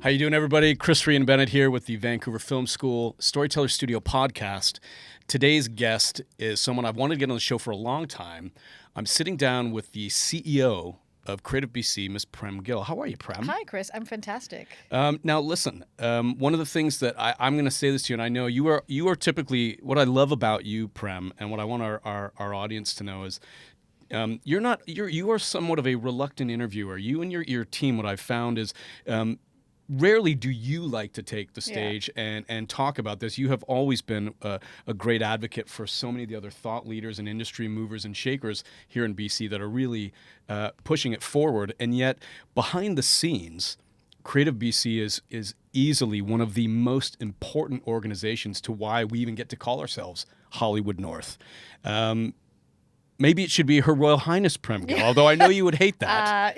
How you doing, everybody? Chris Ryan Bennett here with the Vancouver Film School Storyteller Studio podcast. Today's guest is someone I've wanted to get on the show for a long time. I'm sitting down with the CEO of Creative BC, Ms. Prem Gill. How are you, Prem? Hi, Chris. I'm fantastic. Now, listen, one of the things that I'm going to say this to you, and I know you are typically, what I love about you, Prem, and what I want our audience to know is, you are somewhat of a reluctant interviewer. You and your team, what I've found is, rarely do you like to take the stage and talk about this. You have always been a great advocate for so many of the other thought leaders and industry movers and shakers here in BC that are really pushing it forward. And yet, behind the scenes, Creative BC is easily one of the most important organizations to why we even get to call ourselves Hollywood North. Maybe it should be Her Royal Highness Prem Gill, although I know you would hate that.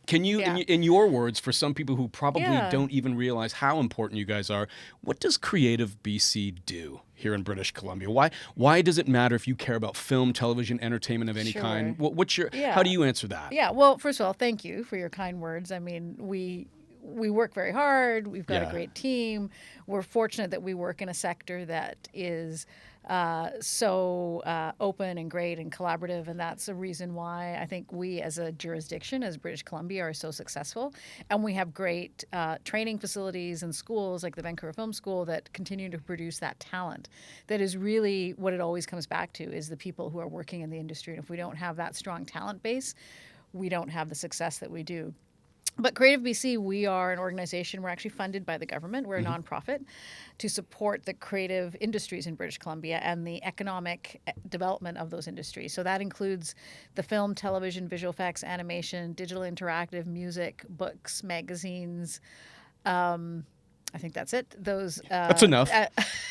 Can you, in your words, for some people who probably don't even realize how important you guys are, what does Creative BC do here in British Columbia? Why does it matter if you care about film, television, entertainment of any kind? How do you answer that? Yeah, well, first of all, thank you for your kind words. I mean, we work very hard. We've got a great team. We're fortunate that we work in a sector that is so open and great and collaborative, and that's the reason why I think we as a jurisdiction, as British Columbia, are so successful. And we have great training facilities and schools like the Vancouver Film School that continue to produce that talent. That is really what it always comes back to, is the people who are working in the industry. And if we don't have that strong talent base, we don't have the success that we do. But Creative BC, we are an organization, we're actually funded by the government, we're a nonprofit, to support the creative industries in British Columbia and the economic development of those industries. So that includes the film, television, visual effects, animation, digital interactive, music, books, magazines. I think that's it. That's enough.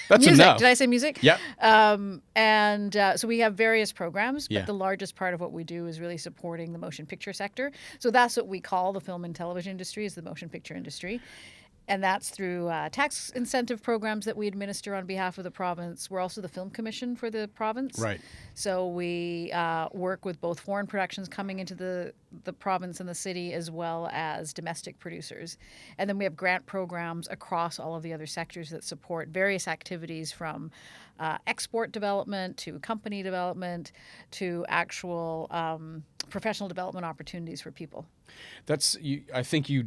That's music. enough. Did I say music? Yeah. So we have various programs, but the largest part of what we do is really supporting the motion picture sector. So that's what we call the film and television industry, is the motion picture industry. And that's through tax incentive programs that we administer on behalf of the province. We're also the film commission for the province. Right. So we work with both foreign productions coming into the province and the city, as well as domestic producers. And then we have grant programs across all of the other sectors that support various activities, from export development to company development to actual professional development opportunities for people. I think you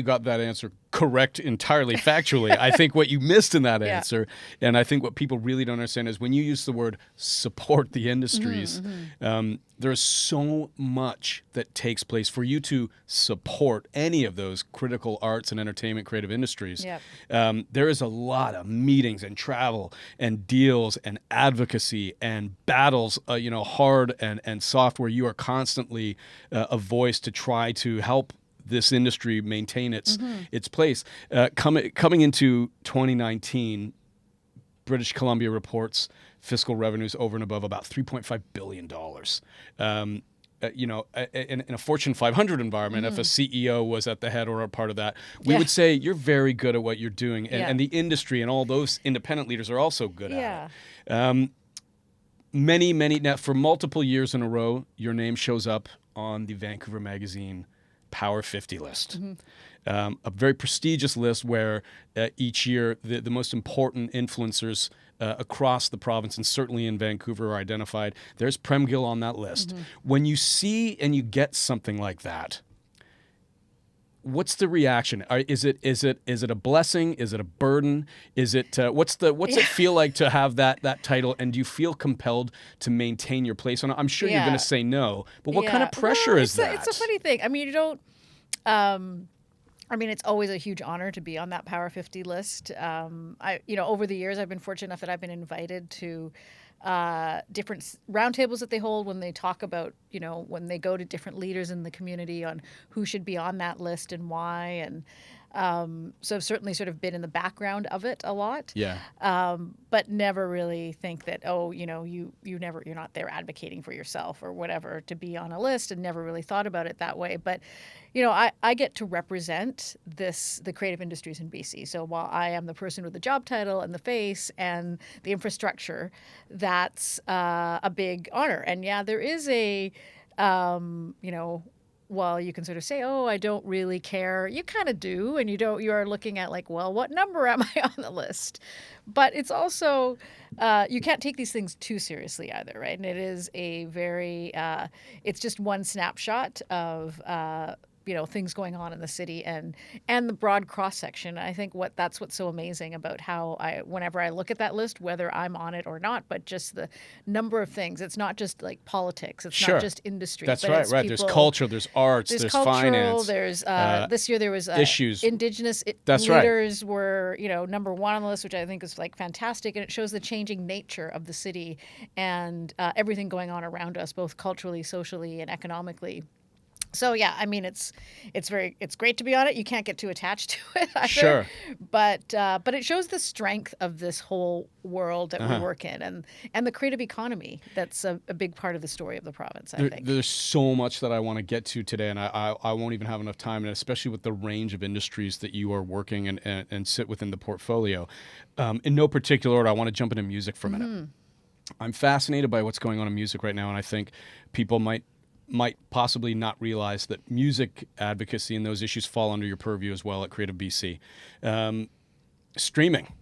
got that answer correct entirely factually. I think what you missed in that answer, and I think what people really don't understand, is when you use the word support the industries, there's so much that takes place for you to support any of those critical arts and entertainment creative industries. There is a lot of meetings and travel and deals and advocacy and battles, hard and soft, where you are constantly a voice to try to help this industry maintain its place. Coming into 2019, British Columbia reports fiscal revenues over and above about $3.5 billion. In a Fortune 500 environment, if a CEO was at the head or a part of that, we would say you're very good at what you're doing, and the industry and all those independent leaders are also good at it. Now, for multiple years in a row, your name shows up on the Vancouver Magazine Power 50 list. A very prestigious list where each year the most important influencers across the province, and certainly in Vancouver, are identified. There's Prem Gill on that list. When you see and you get something like that, what's the reaction? Is it a blessing? Is it a burden? Is it what's it feel like to have that title? And do you feel compelled to maintain your place on it? I'm sure you're going to say no, but what kind of pressure is that? It's a funny thing. I mean, you don't. It's always a huge honor to be on that Power 50 list. Over the years, I've been fortunate enough that I've been invited to different roundtables that they hold when they talk about, when they go to different leaders in the community on who should be on that list and why. And so I've certainly sort of been in the background of it a lot. But never really think that, you're not there advocating for yourself or whatever to be on a list, and never really thought about it that way. But, I get to represent the creative industries in BC. So while I am the person with the job title and the face and the infrastructure, that's a big honor. And there is a, while you can sort of say, oh, I don't really care, you kind of do. And you are looking at like, well, what number am I on the list? But it's also, you can't take these things too seriously either, right? And it is a very, it's just one snapshot of, things going on in the city and the broad cross section. I think that's what's so amazing about how whenever I look at that list, whether I'm on it or not, but just the number of things. It's not just like politics. It's not just industry. That's but right. it's Right. People, there's culture. There's arts. There's cultural, finance. There's this year there was issues. Indigenous leaders were number one on the list, which I think is like fantastic, and it shows the changing nature of the city and everything going on around us, both culturally, socially, and economically. So yeah, I mean it's great to be on it. You can't get too attached to it either. Sure. But it shows the strength of this whole world that we work in and the creative economy. That's a big part of the story of the province, I think. There's so much that I want to get to today, and I won't even have enough time, and especially with the range of industries that you are working and sit within the portfolio. In no particular order, I want to jump into music for a minute. I'm fascinated by what's going on in music right now, and I think people might possibly not realize that music advocacy and those issues fall under your purview as well at Creative BC. Streaming.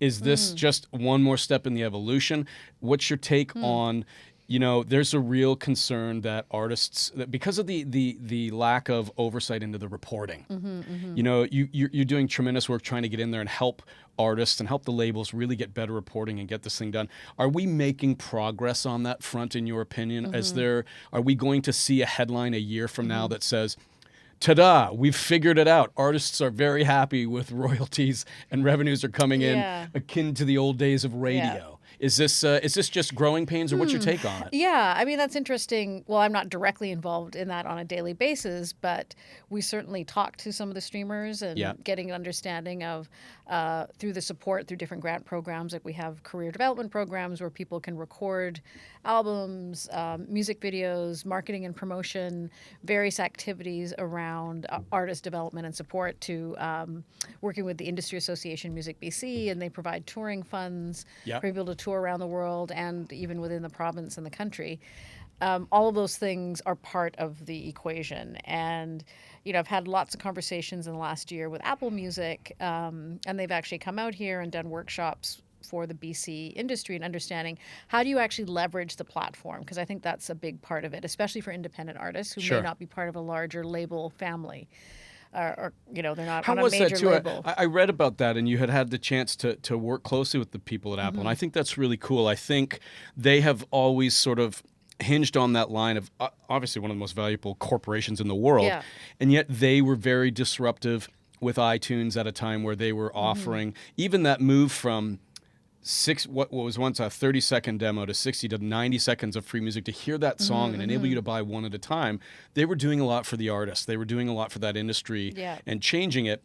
Is this just one more step in the evolution? What's your take on, there's a real concern that artists, that because of the lack of oversight into the reporting, you're doing tremendous work trying to get in there and help artists and help the labels really get better reporting and get this thing done. Are we making progress on that front, in your opinion? Are we going to see a headline a year from now that says, ta-da, we've figured it out. Artists are very happy with royalties and revenues are coming in akin to the old days of radio. Yeah. Is this just growing pains, or what's your take on it? Yeah, I mean, that's interesting. Well, I'm not directly involved in that on a daily basis, but we certainly talk to some of the streamers and getting an understanding of through the support through different grant programs. Like we have career development programs where people can record albums, music videos, marketing and promotion, various activities around artist development and support to working with the Industry Association Music BC, and they provide touring funds for people to tour around the world and even within the province and the country. All of those things are part of the equation. And, I've had lots of conversations in the last year with Apple Music, and they've actually come out here and done workshops for the BC industry and understanding how do you actually leverage the platform, because I think that's a big part of it, especially for independent artists who may not be part of a larger label family. Or they're not on a major label. How was that too? I read about that, and you had the chance to work closely with the people at Apple, and I think that's really cool. I think they have always sort of hinged on that line of obviously one of the most valuable corporations in the world, and yet they were very disruptive with iTunes at a time where they were offering even that move from what was once a 30-second demo to 60 to 90 seconds of free music to hear that song and enable you to buy one at a time. They were doing a lot for the artists. They were doing a lot for that industry and changing it.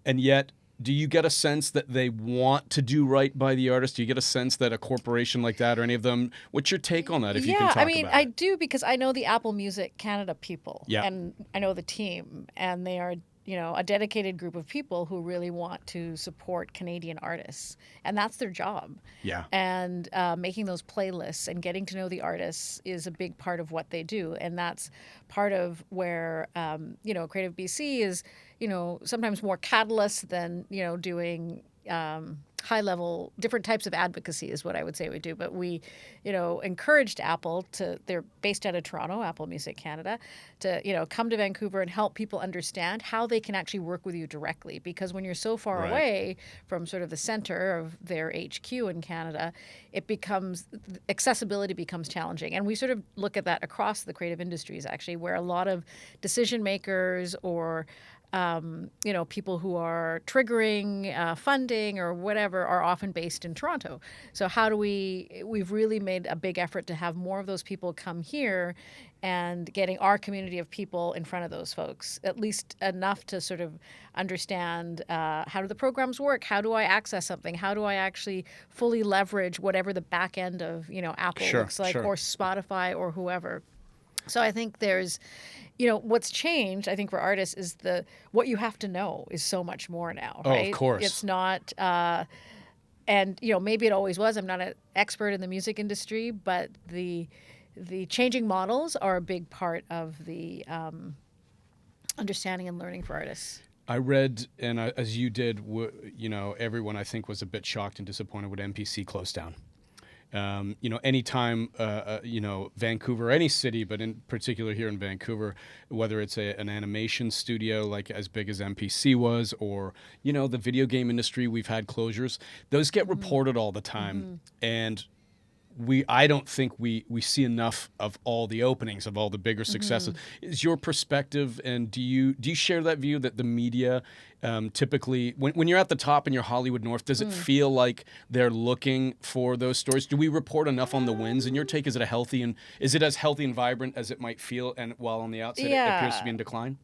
And yet, do you get a sense that they want to do right by the artist? Do you get a sense that a corporation like that or any of them, what's your take on that, if you can talk about it? I do, because I know the Apple Music Canada people, and I know the team, and they are a dedicated group of people who really want to support Canadian artists. And that's their job. Yeah. And making those playlists and getting to know the artists is a big part of what they do. And that's part of where, Creative BC is, sometimes more catalyst than, doing high-level, different types of advocacy is what I would say we do. But we, encouraged Apple they're based out of Toronto, Apple Music Canada, to, come to Vancouver and help people understand how they can actually work with you directly. Because when you're so far away from sort of the center of their HQ in Canada, accessibility becomes challenging. And we sort of look at that across the creative industries, actually, where a lot of decision makers or people who are triggering funding or whatever are often based in Toronto. So how do we've really made a big effort to have more of those people come here and getting our community of people in front of those folks, at least enough to sort of understand how do the programs work? How do I access something? How do I actually fully leverage whatever the back end of, Apple looks like or Spotify or whoever? So I think there's, what's changed, I think, for artists is what you have to know is so much more now, right? Oh, of course. It's not, and, maybe it always was. I'm not an expert in the music industry, but the changing models are a big part of the understanding and learning for artists. I read, and as you did, everyone I think was a bit shocked and disappointed when MPC closed down. Anytime, Vancouver, any city, but in particular here in Vancouver, whether it's an animation studio like as big as MPC was, or, the video game industry, we've had closures. Those get reported all the time. And I don't think we see enough of all the openings, of all the bigger successes. Is your perspective, and do you share that view that the media typically, when you're at the top in your Hollywood North, does it feel like they're looking for those stories? Do we report enough on the wins? In your take, is it as healthy and vibrant as it might feel, and while on the outside it appears to be in decline?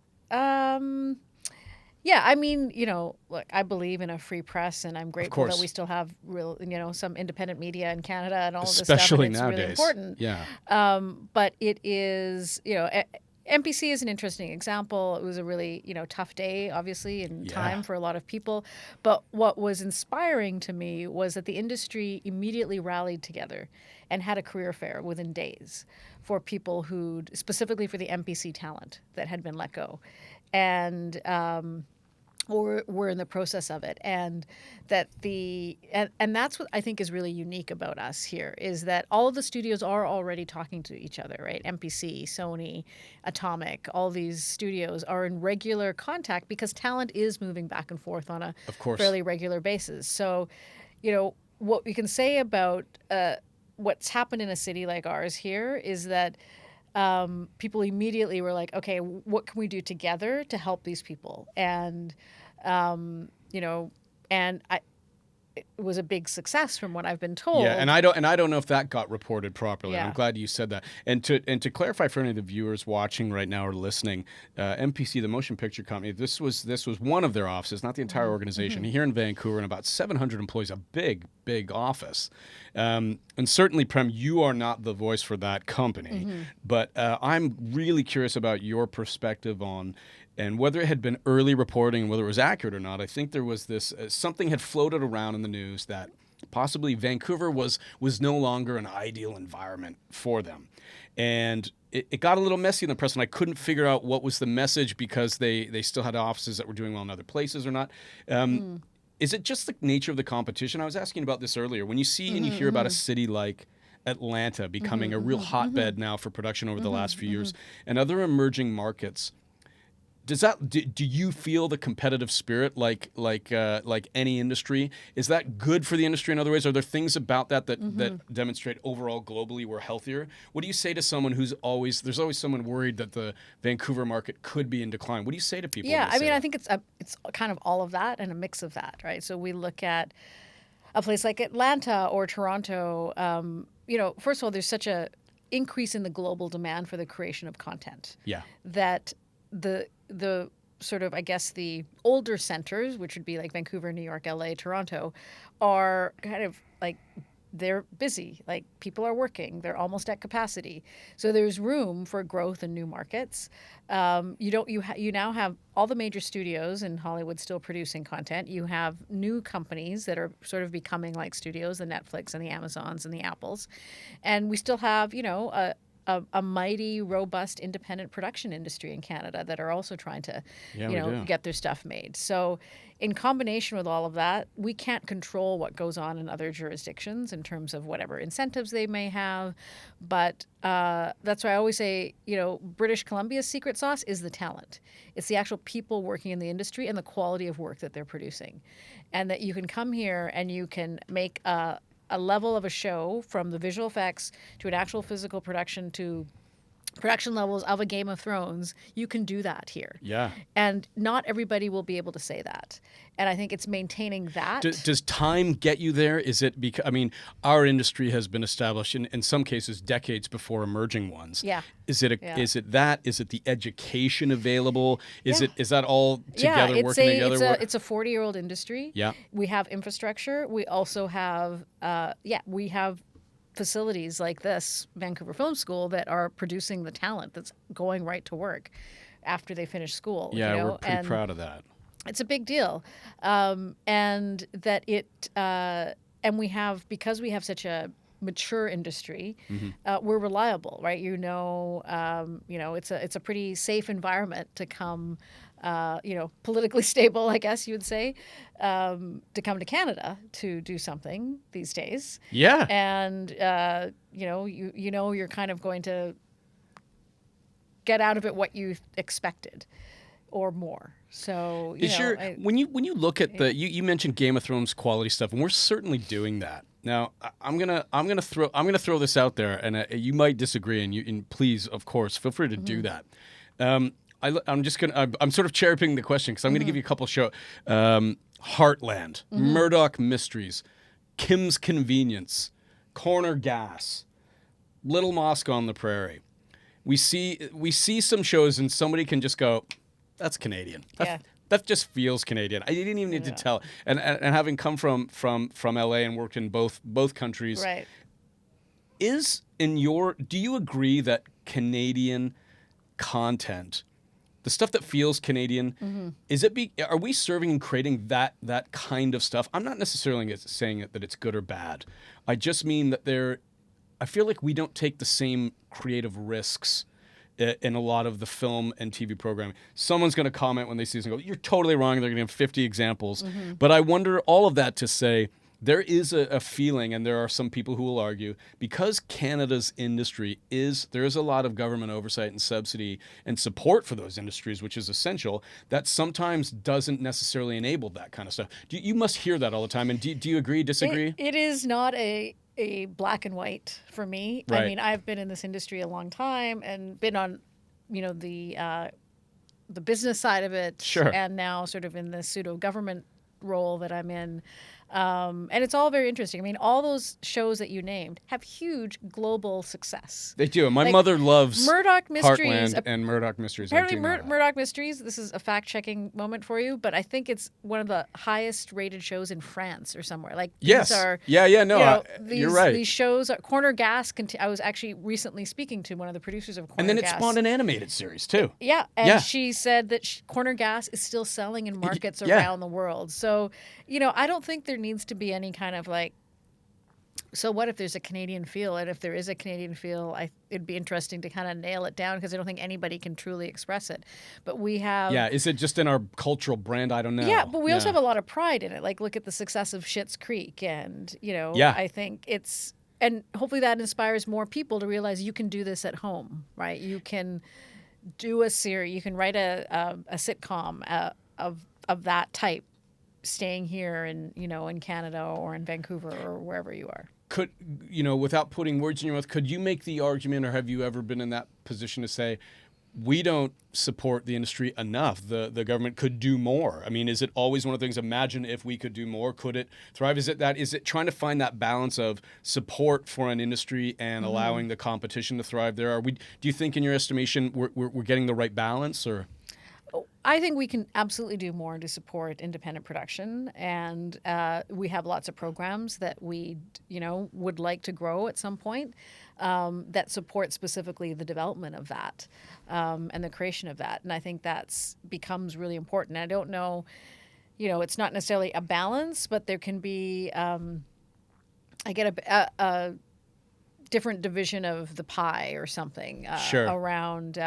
Yeah, I mean, look, I believe in a free press, and I'm grateful that we still have real, some independent media in Canada and all of this stuff. Especially and it's nowadays. Really important. Yeah. But it is, MPC is an interesting example. It was a really, tough day, obviously, and time for a lot of people. But what was inspiring to me was that the industry immediately rallied together and had a career fair within days for people specifically for the MPC talent that had been let go. And or we're in the process of it, and and that's what I think is really unique about us here, is that all of the studios are already talking to each other, right? MPC, Sony, Atomic, all these studios are in regular contact because talent is moving back and forth on a fairly regular basis. So, what we can say about what's happened in a city like ours here is that people immediately were like, okay, what can we do together to help these people? And, it was a big success from what I've been told. Yeah, and I don't know if that got reported properly. Yeah. I'm glad you said that. And to clarify for any of the viewers watching right now or listening, MPC, the motion picture company, this was one of their offices, not the entire organization. Here in Vancouver, and about 700 employees, a big office. And certainly, Prem, you are not the voice for that company, but I'm really curious about your perspective on. And whether it had been early reporting, whether it was accurate or not, I think there was this something had floated around in the news that possibly Vancouver was no longer an ideal environment for them. And it got a little messy in the press, and I couldn't figure out what was the message because they still had offices that were doing well in other places or not. Is it just the nature of the competition? I was asking about this earlier. When you see and you hear about a city like Atlanta becoming a real hotbed now for production over the last few years, and other emerging markets, do you feel the competitive spirit like any industry? Is that good for the industry in other ways? Are there things about that demonstrate overall globally we're healthier? What do you say to someone there's always someone worried that the Vancouver market could be in decline? What do you say to people? Yeah, I mean, I think it's kind of all of that and a mix of that, right? So we look at a place like Atlanta or Toronto. First of all, there's such a increase in the global demand for the creation of content. Yeah. That the sort of, I guess, the older centers, which would be like Vancouver, New York, LA, Toronto, are kind of like, they're busy. Like, people are working. They're almost at capacity. So there's room for growth in new markets. You now have all the major studios in Hollywood still producing content. You have new companies that are sort of becoming like studios, the Netflix and the Amazons and the Apples. And we still have, a mighty, robust, independent production industry in Canada that are also trying to, get their stuff made. So in combination with all of that, we can't control what goes on in other jurisdictions in terms of whatever incentives they may have. But that's why I always say, British Columbia's secret sauce is the talent. It's the actual people working in the industry and the quality of work that they're producing. And that you can come here and you can make a level of a show, from the visual effects to an actual physical production to production levels of a Game of Thrones. You can do that here. Yeah. And not everybody will be able to say that. And I think it's maintaining that. Does time get you there? Is it because, our industry has been established in some cases decades before emerging ones. Yeah. Is it that? Is it the education available? Is that all together working together? It's a 40-year-old industry. Yeah. We have infrastructure. We also have we have facilities like this Vancouver Film School that are producing the talent that's going right to work after they finish school. Yeah, we're pretty proud of that. It's a big deal, and that and we have, because we have such a mature industry, we're reliable, right? It's a pretty safe environment to come, politically stable, I guess you would say, to come to Canada to do something these days. Yeah. And, you're kind of going to get out of it what you expected or more. So when you look at you mentioned Game of Thrones quality stuff, and we're certainly doing that. Now I'm gonna throw this out there, and you might disagree, and please, of course, feel free to do that. I'm sort of cherry picking the question because I'm gonna give you a couple Heartland, Murdoch Mysteries, Kim's Convenience, Corner Gas, Little Mosque on the Prairie. We see some shows and somebody can just go, that's Canadian. That just feels Canadian. I didn't even need to tell. And having come from LA and worked in both countries, right. Do you agree that Canadian content, the stuff that feels Canadian, are we serving and creating that kind of stuff? I'm not necessarily saying that it's good or bad. I just mean that I feel like we don't take the same creative risks in a lot of the film and TV programming. Someone's going to comment when they see this and go, you're totally wrong. They're going to have 50 examples. But I wonder, all of that to say, there is a feeling, and there are some people who will argue, because Canada's industry there is a lot of government oversight and subsidy and support for those industries, which is essential, that sometimes doesn't necessarily enable that kind of stuff. You must hear that all the time. And do you agree, disagree? It is not a black and white for me. Right. I mean, I've been in this industry a long time and been on, the business side of it. Sure. And now sort of in the pseudo government role that I'm in. And it's all very interesting. I mean, all those shows that you named have huge global success. They do. And my mother loves Murdoch Mysteries. Heartland and Murdoch Mysteries. Apparently, Murdoch Mysteries, this is a fact-checking moment for you, but I think it's one of the highest-rated shows in France or somewhere. Yes. These are... You're right. These shows are... Corner Gas... I was actually recently speaking to one of the producers of Corner Gas. And then it spawned an animated series, too. Yeah. And she said that Corner Gas is still selling in markets around the world. So, I don't think there needs to be any kind of so what if there's a Canadian feel? And if there is a Canadian feel, it'd be interesting to kind of nail it down because I don't think anybody can truly express it. But we have... Yeah, is it just in our cultural brand? I don't know. Yeah, but we also have a lot of pride in it. Look at the success of Schitt's Creek and, I think it's... And hopefully that inspires more people to realize you can do this at home, right? You can do a series, you can write a sitcom of that type, staying here in Canada or in Vancouver or wherever you are. Could, without putting words in your mouth, could you make the argument, or have you ever been in that position to say, we don't support the industry enough, the government could do more? I mean, is it always one of the things, imagine if we could do more, could it thrive? Is it trying to find that balance of support for an industry and allowing the competition to thrive there? Do you think, in your estimation, we're getting the right balance, or? I think we can absolutely do more to support independent production, and we have lots of programs that we, would like to grow at some point that support specifically the development of that and the creation of that. And I think that's becomes really important. I don't know, it's not necessarily a balance, but there can be, I get a different division of the pie or something around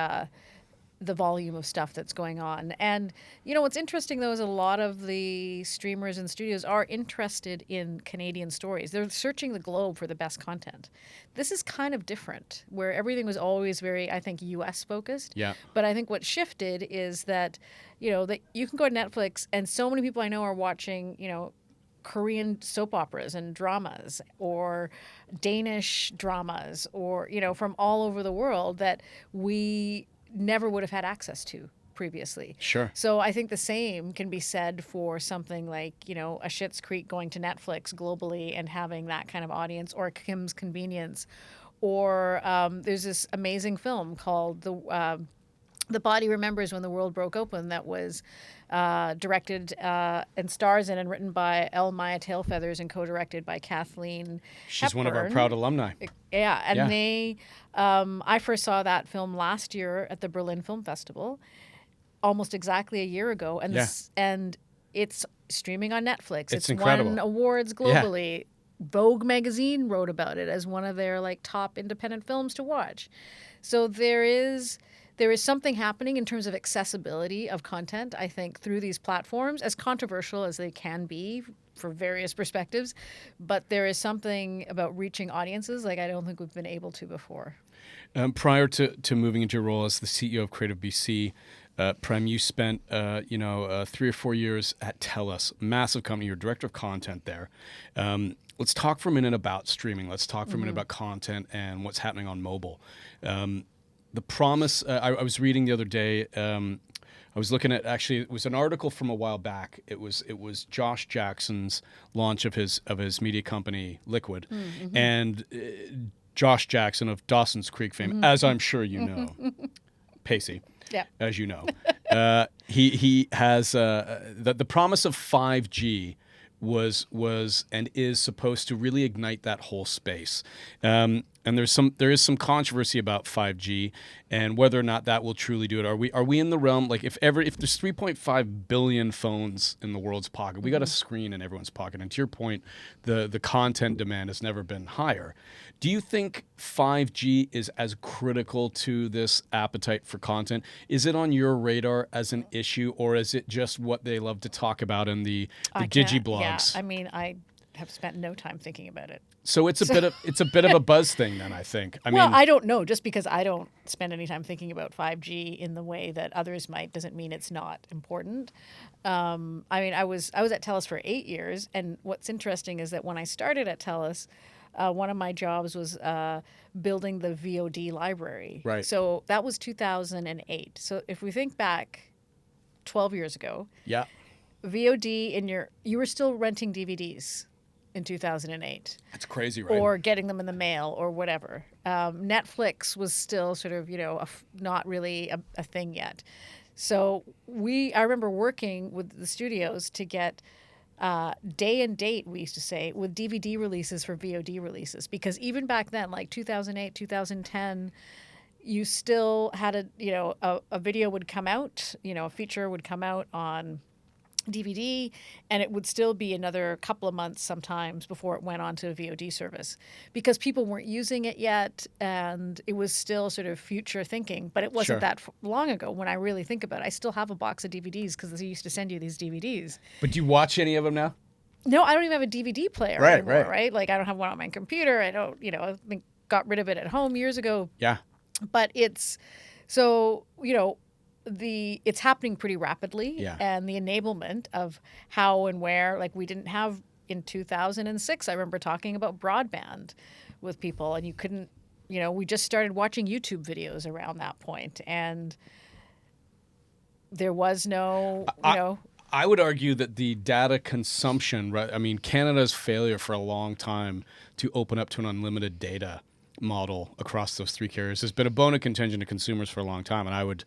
the volume of stuff that's going on. And, what's interesting, though, is a lot of the streamers and studios are interested in Canadian stories. They're searching the globe for the best content. This is kind of different, where everything was always very, I think, U.S. focused. Yeah. But I think what shifted is that, that you can go to Netflix, and so many people I know are watching, Korean soap operas and dramas, or Danish dramas, or, from all over the world that we never would have had access to previously. Sure. So I think the same can be said for something like, a Schitt's Creek going to Netflix globally and having that kind of audience, or Kim's Convenience, or there's this amazing film called The Body Remembers When the World Broke Open that was directed and stars in and written by Elle Maya Tailfeathers and co-directed by Kathleen She's Hepburn. one of our proud alumni. Yeah, and they, I first saw that film last year at the Berlin Film Festival, almost exactly a year ago, and and it's streaming on Netflix. It's incredible. Won awards globally. Vogue magazine wrote about it as one of their like top independent films to watch. So there is something happening in terms of accessibility of content, I think, through these platforms, as controversial as they can be for various perspectives. But there is something about reaching audiences like I don't think we've been able to before. Prior to moving into your role as the CEO of Creative BC, Prem, you spent 3 or 4 years at TELUS, massive company. You're director of content there. Let's talk for a minute about streaming. Let's talk for a minute about content and what's happening on mobile. The promise, I was reading the other day, I was looking at, actually, it was an article from a while back. It was Josh Jackson's launch of his media company, Liquid. And Josh Jackson of Dawson's Creek fame, as I'm sure you know, Pacey, as you know, he has the promise of 5G was and is supposed to really ignite that whole space. And there is some controversy about 5G and whether or not that will truly do it. Are we in the realm, like if there's 3.5 billion phones in the world's pocket, we got a screen in everyone's pocket. And to your point, the content demand has never been higher. Do you think 5G is as critical to this appetite for content? Is it on your radar as an issue, or is it just what they love to talk about in the digi-blogs? Yeah, I mean, I have spent no time thinking about it. So it's a bit of a buzz thing then, I think. I don't know. Just because I don't spend any time thinking about 5G in the way that others might doesn't mean it's not important. I was at TELUS for 8 years, and what's interesting is that when I started at TELUS, one of my jobs was building the VOD library. Right. So that was 2008. So if we think back 12 years ago, VOD you were still renting DVDs in 2008. That's crazy, right? Or getting them in the mail or whatever. Netflix was still sort of, not really a thing yet. So I remember working with the studios to get day and date, we used to say, with DVD releases for VOD releases. Because even back then, like 2008, 2010, you still had a video would come out, a feature would come out on DVD, and it would still be another couple of months sometimes before it went on to a VOD service because people weren't using it yet, and it was still sort of future thinking. But it wasn't that long ago when I really think about it. I still have a box of DVDs because they used to send you these DVDs. But do you watch any of them now? No, I don't even have a DVD player anymore, right? Like I don't have one on my computer. I don't, I think got rid of it at home years ago. Yeah. But it's so, it's happening pretty rapidly, and the enablement of how and where, like we didn't have in 2006. I remember talking about broadband with people, and you couldn't, we just started watching YouTube videos around that point, and there was no, I would argue that the data consumption, right? I mean, Canada's failure for a long time to open up to an unlimited data model across those three carriers has been a bone of contention to consumers for a long time, and I would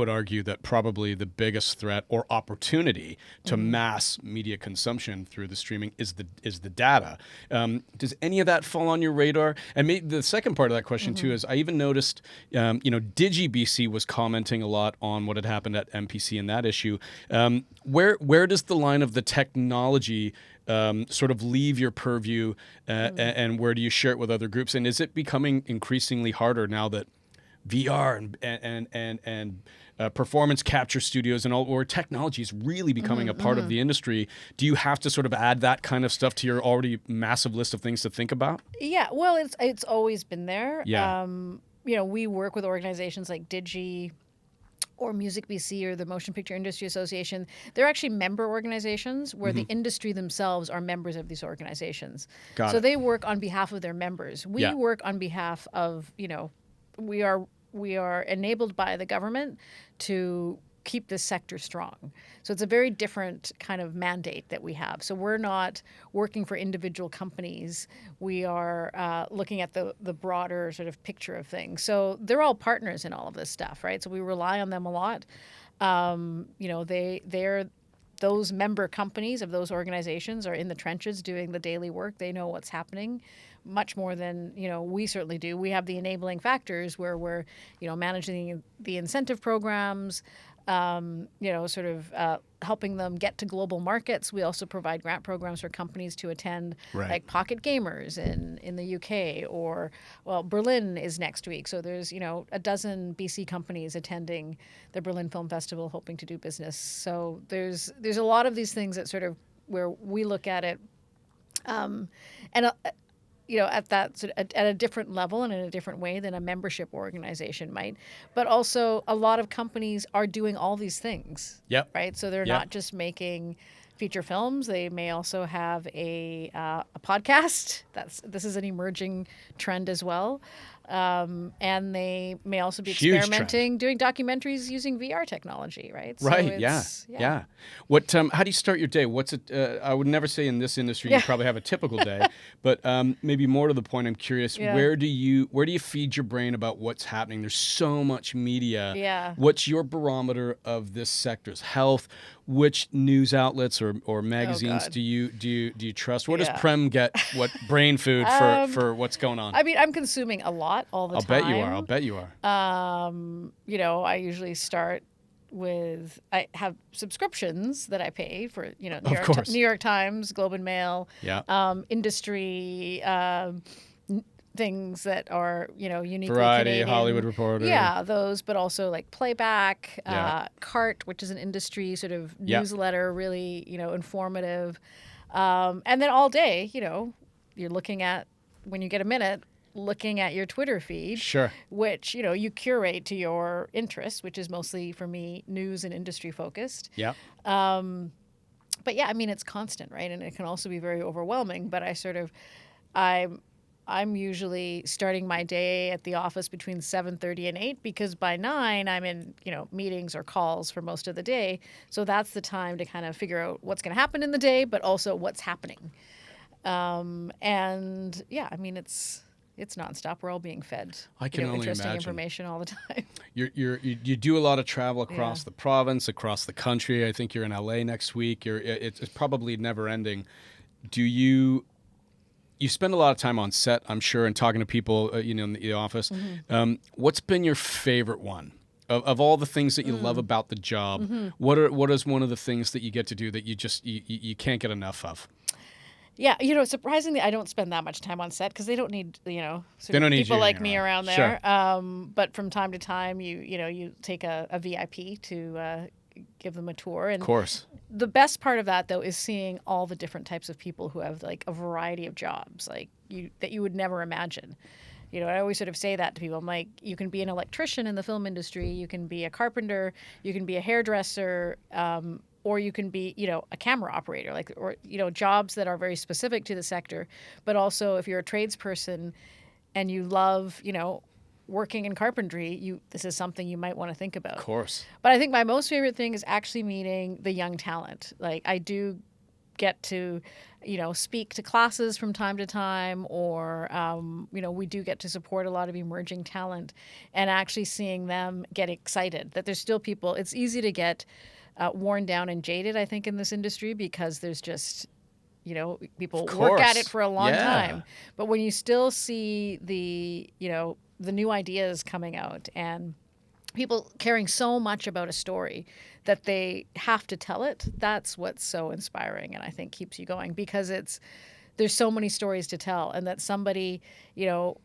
argue that probably the biggest threat or opportunity to mass media consumption through the streaming is the data. Does any of that fall on your radar? And maybe the second part of that question too is I even noticed, DigiBC was commenting a lot on what had happened at MPC in that issue. Where does the line of the technology sort of leave your purview, and where do you share it with other groups? And is it becoming increasingly harder now that VR and performance capture studios and all, or technology is really becoming a part of the industry? Do you have to sort of add that kind of stuff to your already massive list of things to think about? Yeah, well, it's always been there. Yeah. We work with organizations like Digi or Music BC or the Motion Picture Industry Association. They're actually member organizations where the industry themselves are members of these organizations. So they work on behalf of their members. We work on behalf of, we are enabled by the government to keep this sector strong. So it's a very different kind of mandate that we have. So we're not working for individual companies. We are looking at the broader sort of picture of things. So they're all partners in all of this stuff, right? So we rely on them a lot. They're those member companies of those organizations are in the trenches doing the daily work. They know what's happening much more than, we certainly do. We have the enabling factors where we're, managing the incentive programs, sort of helping them get to global markets. We also provide grant programs for companies to attend, like Pocket Gamers in the UK, or Berlin is next week. So there's a dozen BC companies attending the Berlin Film Festival, hoping to do business. So there's a lot of these things that sort of where we look at it, and at that at a different level and in a different way than a membership organization might. But also, a lot of companies are doing all these things. Yep. Right. So they're not just making feature films. They may also have a podcast. This is an emerging trend as well. And they may also be experimenting, doing documentaries using VR technology, right? So right. Yeah. What? How do you start your day? What's it? I would never say in this industry you probably have a typical day, but maybe more to the point, I'm curious. Where do you feed your brain about what's happening? There's so much media. Yeah. What's your barometer of this sector's health? Which news outlets or magazines do you trust? Where does Prem get what brain food for what's going on? I mean, I'm consuming a lot all the time. I'll bet you are. I usually start with, I have subscriptions that I pay for, New York Times, Globe and Mail, industry things that are, uniquely Variety, Canadian. Hollywood Reporter. Yeah, those, but also like Playback, CART, which is an industry sort of newsletter, really, informative. And then all day, you're looking at, when you get a minute, looking at your Twitter feed, which, you curate to your interests, which is mostly, for me, news and industry focused. Yeah. But yeah, I mean, it's constant, right? And it can also be very overwhelming, but I'm usually starting my day at the office between 7:30 and 8, because by 9 I'm in, meetings or calls for most of the day. So that's the time to kind of figure out what's going to happen in the day, but also what's happening. And yeah, I mean, it's nonstop. We're all being fed interesting information all the time. You do a lot of travel across the province, across the country. I think you're in LA next week. It's probably never ending. Do you spend a lot of time on set, I'm sure, and talking to people, in the office. Mm-hmm. What's been your favorite one of all the things that you love about the job? Mm-hmm. What is one of the things that you get to do that you just you can't get enough of? Yeah, surprisingly, I don't spend that much time on set because they don't need, people like me around there. Sure. But from time to time, you take a VIP to give them a tour. And of course. The best part of that, though, is seeing all the different types of people who have like a variety of jobs, like that you would never imagine. I always sort of say that to people. I'm like, you can be an electrician in the film industry, you can be a carpenter, you can be a hairdresser, or you can be, a camera operator, or jobs that are very specific to the sector. But also, if you're a tradesperson and you love, working in carpentry, this is something you might want to think about. Of course. But I think my most favorite thing is actually meeting the young talent. Like, I do get to, speak to classes from time to time, or, we do get to support a lot of emerging talent, and actually seeing them get excited that there's still people. It's easy to get worn down and jaded, I think, in this industry, because there's just, people work at it for a long time. But when you still see the new ideas coming out and people caring so much about a story that they have to tell it, that's what's so inspiring, and I think keeps you going, because there's so many stories to tell, and that somebody,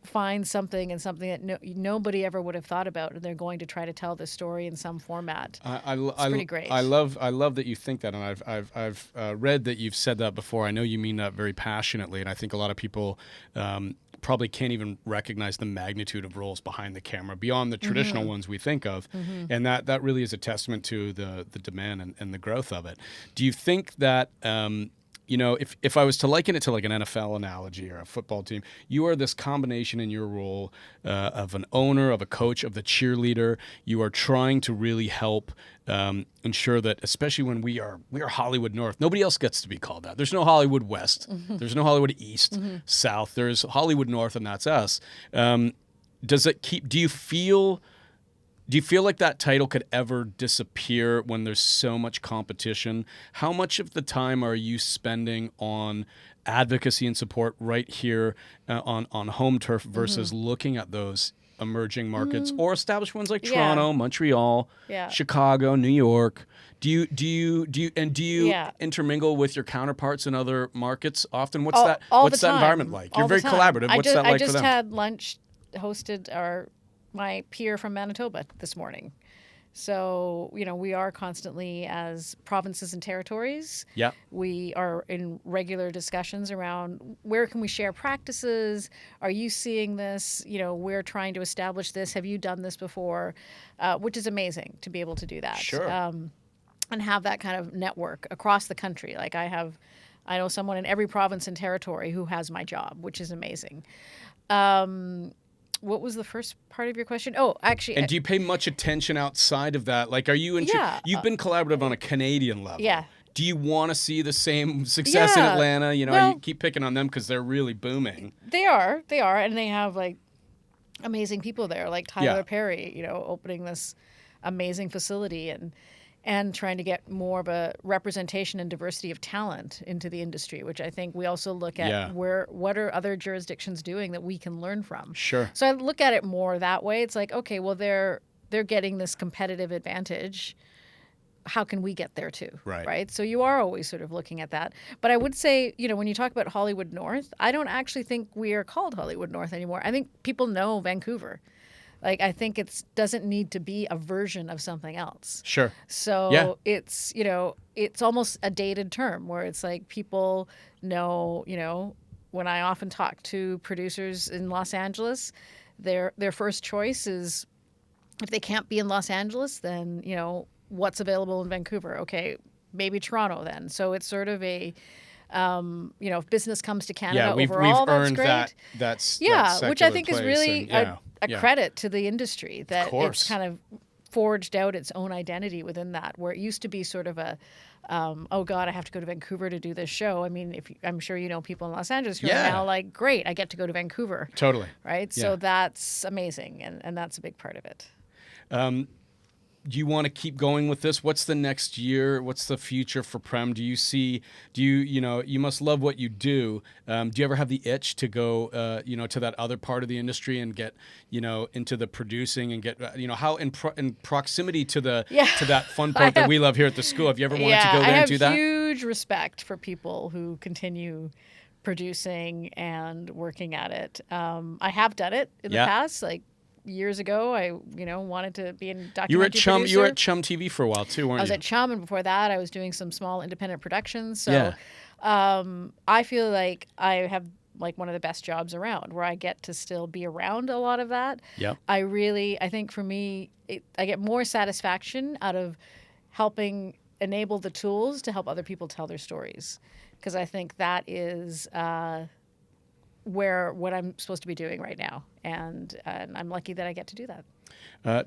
finds something that nobody ever would have thought about, and they're going to try to tell this story in some format. It's pretty great. I love that you think that, and I've read that you've said that before. I know you mean that very passionately, and I think a lot of people probably can't even recognize the magnitude of roles behind the camera beyond the traditional ones we think of, and that really is a testament to the demand and the growth of it. Do you think that if I was to liken it to like an NFL analogy or a football team, you are this combination in your role of an owner, of a coach, of the cheerleader. You are trying to really help ensure that, especially when we are Hollywood North, nobody else gets to be called that. There's no Hollywood West. There's no Hollywood East, South. There's Hollywood North, and that's us. Do you feel like that title could ever disappear when there's so much competition? How much of the time are you spending on advocacy and support right here on home turf versus looking at those emerging markets or established ones like Toronto, Montreal, Chicago, New York. Do you intermingle with your counterparts in other markets often? What's that environment like? You're very collaborative. What's that like for them? I just had lunch, hosted my peer from Manitoba this morning. So, we are constantly, as provinces and territories, we are in regular discussions around where can we share practices? Are you seeing this? We're trying to establish this. Have you done this before? Which is amazing to be able to do that. Sure. And have that kind of network across the country. Like I know someone in every province and territory who has my job, which is amazing. What was the first part of your question? Oh, actually. And do you pay much attention outside of that? Like, are you you've been collaborative on a Canadian level. Yeah. Do you want to see the same success in Atlanta? You keep picking on them because they're really booming. They are, and they have like amazing people there, like Tyler Perry, opening this amazing facility and trying to get more of a representation and diversity of talent into the industry, which I think we also look at what are other jurisdictions doing that we can learn from. Sure. So I look at it more that way. It's like, okay, well, they're getting this competitive advantage. How can we get there too? Right. So you are always sort of looking at that. But I would say, when you talk about Hollywood North, I don't actually think we are called Hollywood North anymore. I think people know Vancouver. Like, I think it doesn't need to be a version of something else. Sure. So it's, it's almost a dated term where it's like people know, when I often talk to producers in Los Angeles, their first choice is if they can't be in Los Angeles, then, what's available in Vancouver? Okay, maybe Toronto then. So it's sort of a... if business comes to Canada overall, we've earned that's great. That's which I think is really a credit to the industry that it's kind of forged out its own identity within that, where it used to be sort of a, oh God, I have to go to Vancouver to do this show. I mean, I'm sure people in Los Angeles who are now like, great, I get to go to Vancouver. Totally. Right? So that's amazing, and that's a big part of it. Do you want to keep going with this? What's the next year? What's the future for Prem? You must love what you do. Do you ever have the itch to go, to that other part of the industry and get, into the producing and get, how in proximity to that fun part that we love here at the school? Have you ever wanted to go there and do that? I have huge respect for people who continue producing and working at it. I have done it in the past, like, years ago, I wanted to be in documentary producer. You were at Chum TV for a while too, weren't you? I was at Chum, and before that, I was doing some small independent productions. So, I feel like I have like one of the best jobs around, where I get to still be around a lot of that. Yeah. I think for me, I get more satisfaction out of helping enable the tools to help other people tell their stories, because I think that is what I'm supposed to be doing right now, and I'm lucky that I get to do that.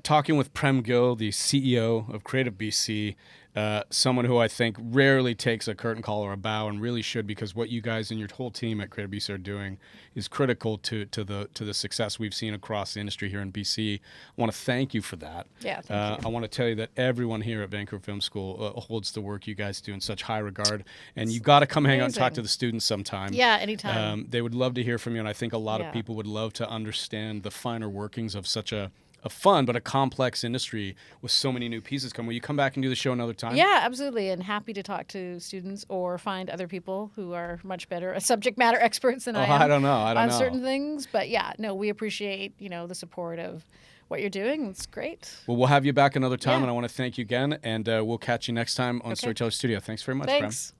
Talking with Prem Gill, the CEO of Creative BC, someone who I think rarely takes a curtain call or a bow, and really should, because what you guys and your whole team at Creative BC are doing is critical to the success we've seen across the industry here in BC. I want to thank you for that. Yeah, thank you. I want to tell you that everyone here at Vancouver Film School holds the work you guys do in such high regard, and you got to come hang out and talk to the students sometime. Yeah, anytime. They would love to hear from you, and I think a lot of people would love to understand the finer workings of such a fun but a complex industry with so many new pieces coming. Will you come back and do the show another time? Yeah, absolutely, and happy to talk to students or find other people who are much better subject matter experts than I am. I don't know on certain things, but we appreciate the support of what you're doing. It's great. Well, we'll have you back another time, and I want to thank you again, and we'll catch you next time on Storyteller Studio. Thanks very much, Thanks. Prem.